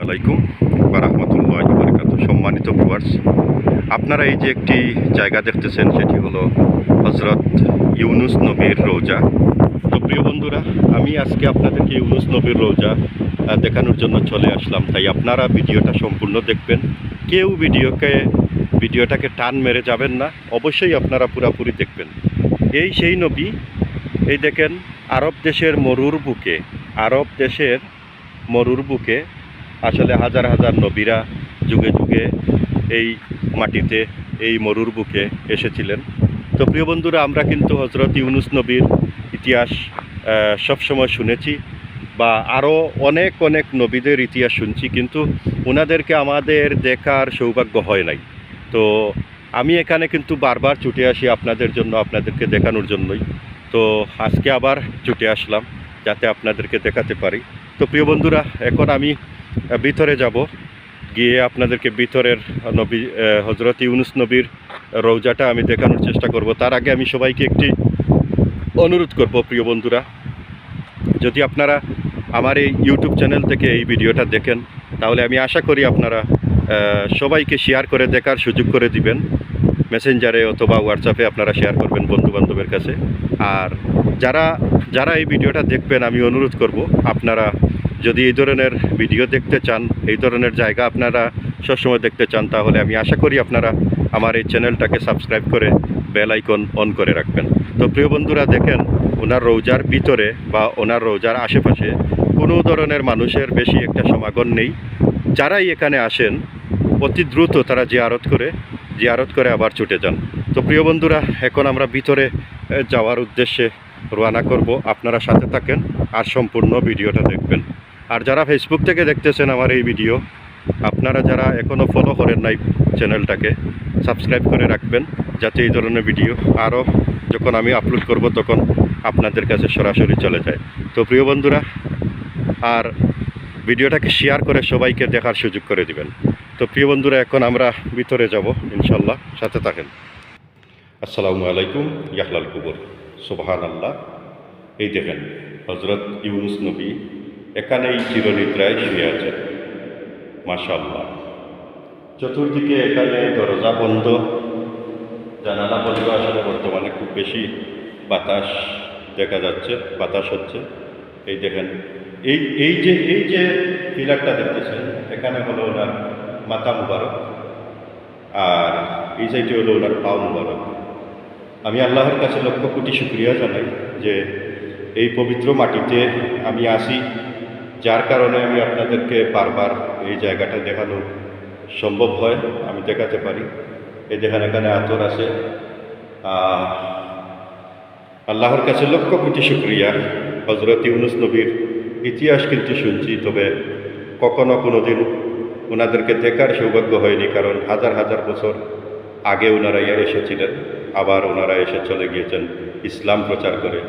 আলাইকুম ওয়া রাহমাতুল্লাহি ওয়া বারাকাতুহু। সম্মানিত ভিউয়ার্স, আপনারা এই যে একটি জায়গা দেখতেছেন সেটি হলো হযরত ইউনুস নবীর রওজা। তো প্রিয় বন্ধুরা, আমি আজকে আপনাদেরকে ইউনুস নবীর রওজা দেখানোর জন্য চলে আসলাম। তাই আপনারা ভিডিওটা সম্পূর্ণ দেখবেন। কেউ ভিডিওটাকে টান মেরে যাবেন না, অবশ্যই আপনারা পুরোপুরি দেখবেন। এই সেই নবী, এই দেখেন আরব দেশের মরুর বুকে আসলে হাজার হাজার নবীরা যুগে যুগে এই মাটিতে, এই মরুর বুকে এসেছিলেন। তো প্রিয় বন্ধুরা, আমরা কিন্তু হযরত ইউনুস নবীর ইতিহাস সবসময় শুনেছি, বা আরও অনেক অনেক নবীদের ইতিহাস শুনছি, কিন্তু ওনাদেরকে আমাদের দেখার সৌভাগ্য হয় নাই। তো আমি এখানে কিন্তু বারবার ছুটে আসি আপনাদের জন্য, আপনাদেরকে দেখানোর জন্যই। তো আজকে আবার ছুটে আসলাম যাতে আপনাদেরকে দেখাতে পারি। তো প্রিয় বন্ধুরা, এখন আমি ভিতরে যাব, গিয়ে আপনাদেরকে ভিতরের নবী হযরত ইউনুস নবীর রওজাটা আমি দেখানোর চেষ্টা করব। তার আগে আমি সবাইকে একটি অনুরোধ করব, প্রিয় বন্ধুরা, যদি আপনারা আমার এই ইউটিউব চ্যানেল থেকে এই ভিডিওটা দেখেন, তাহলে আমি আশা করি আপনারা সবাইকে শেয়ার করে দেখার সুযোগ করে দিবেন। মেসেঞ্জারে অথবা হোয়াটসঅ্যাপে আপনারা শেয়ার করবেন বন্ধুবান্ধবের কাছে। আর যারা এই ভিডিওটা দেখবেন, আমি অনুরোধ করব, আপনারা যদি এই ধরনের ভিডিও দেখতে চান, এই ধরনের জায়গা আপনারা সবসময় দেখতে চান, তাহলে আমি আশা করি আপনারা আমার এই চ্যানেলটাকে সাবস্ক্রাইব করে বেল আইকন অন করে রাখবেন। তো প্রিয় বন্ধুরা, দেখেন ওনার রওজার ভিতরে বা ওনার রওজার আশেপাশে কোনো ধরনের মানুষের বেশি একটা সমাগম নেই। যারাই এখানে আসেন অতি দ্রুত তারা জিয়ারত করে আবার ছুটে যান। তো প্রিয় বন্ধুরা, এখন আমরা ভিতরে যাওয়ার উদ্দেশ্যে রওনা করব। আপনারা সাথে থাকেন আর সম্পূর্ণ ভিডিওটা দেখবেন। আর যারা ফেসবুক থেকে দেখতেছেন আমার এই ভিডিও, আপনারা যারা এখনও ফলো করেন নাই চ্যানেলটাকে, সাবস্ক্রাইব করে রাখবেন, যাতে এই ধরনের ভিডিও আরও যখন আমি আপলোড করব তখন আপনাদের কাছে সরাসরি চলে যায়। তো প্রিয় বন্ধুরা, আর ভিডিওটাকে শেয়ার করে সবাইকে দেখার সুযোগ করে দিবেন। তো প্রিয় বন্ধুরা, এখন আমরা ভিতরে যাব ইনশাল্লাহ, সাথে থাকেন। আসসালামু আলাইকুম, ইয়াহলাল কুবুর, সুবহানাল্লাহ। এই দেখেন হযরত ইউনুস নবী এখানেই চিরনিদ্রায় শুয়ে আছেন। মাশাআল্লাহ। চতুর্দিকে এখানে দরজা বন্ধ, জানালা বন্ধ। আসলে বর্তমানে খুব বেশি বাতাস দেখা যাচ্ছে, বাতাস হচ্ছে। এই দেখেন এই যে পিলারটা দেখতেছেন, এখানে হলো ওনার মাথা মুবারক, আর এই সাইডে হলো ওনার পাও মুবারক। আমি আল্লাহর কাছে লক্ষ কোটি শুকরিয়া জানাই যে এই পবিত্র মাটিতে আমি আসি, যার কারণে আমি আপনাদেরকে বারবার এই জায়গাটা দেখানো সম্ভব হয়, আমি দেখাতে পারি। এই দেখেন এখানে আতর আছে। আল্লাহর কাছে লক্ষ কোটি শুকরিয়া। হযরত ইউনুস নবীর ইতিহাস কিন্তু শুনছি, তবে কখনো কোনো দিন ওনাদেরকে দেখার সৌভাগ্য হয়নি, কারণ হাজার হাজার বছর আগে ওনারা এসেছিলেন, আবার ওনারা এসে চলে গিয়েছেন ইসলাম প্রচার করে।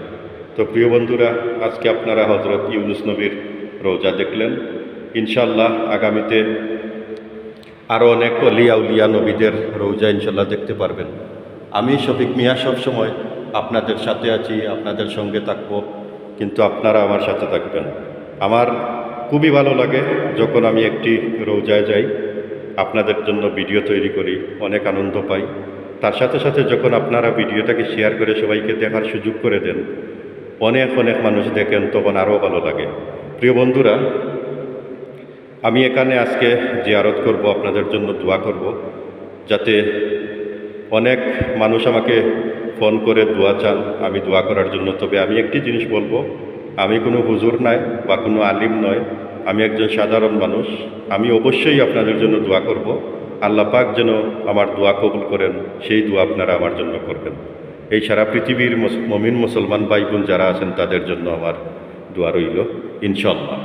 তো প্রিয় বন্ধুরা, আজকে আপনারা হযরত ইউনুস নবীর রওজা দেখলেন। ইনশাল্লাহ আগামীতে আরও অনেক অলিয়া উলিয়া নবীদের রওজা ইনশাল্লাহ দেখতে পারবেন। আমি শফিক মিয়া সবসময় আপনাদের সাথে আছি, আপনাদের সঙ্গে থাকব, কিন্তু আপনারা আমার সাথে থাকবেন। আমার খুবই ভালো লাগে যখন আমি একটি রওজায় যাই, আপনাদের জন্য ভিডিও তৈরি করি, অনেক আনন্দ পাই। তার সাথে সাথে যখন আপনারা ভিডিওটাকে শেয়ার করে সবাইকে দেখার সুযোগ করে দেন, অনেক অনেক মানুষ দেখেন, তখন আরও ভালো লাগে। প্রিয় বন্ধুরা, আমি এখানে আজকে জিয়ারত করব, আপনাদের জন্য দোয়া করব, যাতে অনেক মানুষ আমাকে ফোন করে দোয়া চান, আমি দোয়া করার জন্য। তবে আমি একটি জিনিস বলবো, আমি কোনো হুজুর নাই বা কোনো আলিম নয়, আমি একজন সাধারণ মানুষ। আমি অবশ্যই আপনাদের জন্য দোয়া করব। আল্লাহ পাক যেন আমার দোয়া কবুল করেন, সেই দোয়া আপনারা আমার জন্য করবেন। এই সারা পৃথিবীর মুমিন মুসলমান ভাই বোন যারা আছেন, তাদের জন্য আমার দোয়া রইল ইনশাল্লাহ।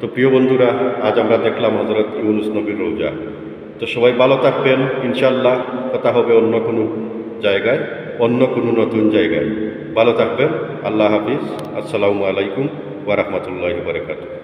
তো প্রিয় বন্ধুরা, আজ আমরা দেখলাম হযরত ইউনুস নবীর রওজা। তো সবাই ভালো থাকবেন, ইনশাল্লাহ কথা হবে অন্য কোনো জায়গায়, অন্য কোনো নতুন জায়গায়। ভালো থাকবেন। আল্লাহ হাফিজ। আসসালামু আলাইকুম ওয়া রাহমাতুল্লাহি ওয়া বারাকাতুহু।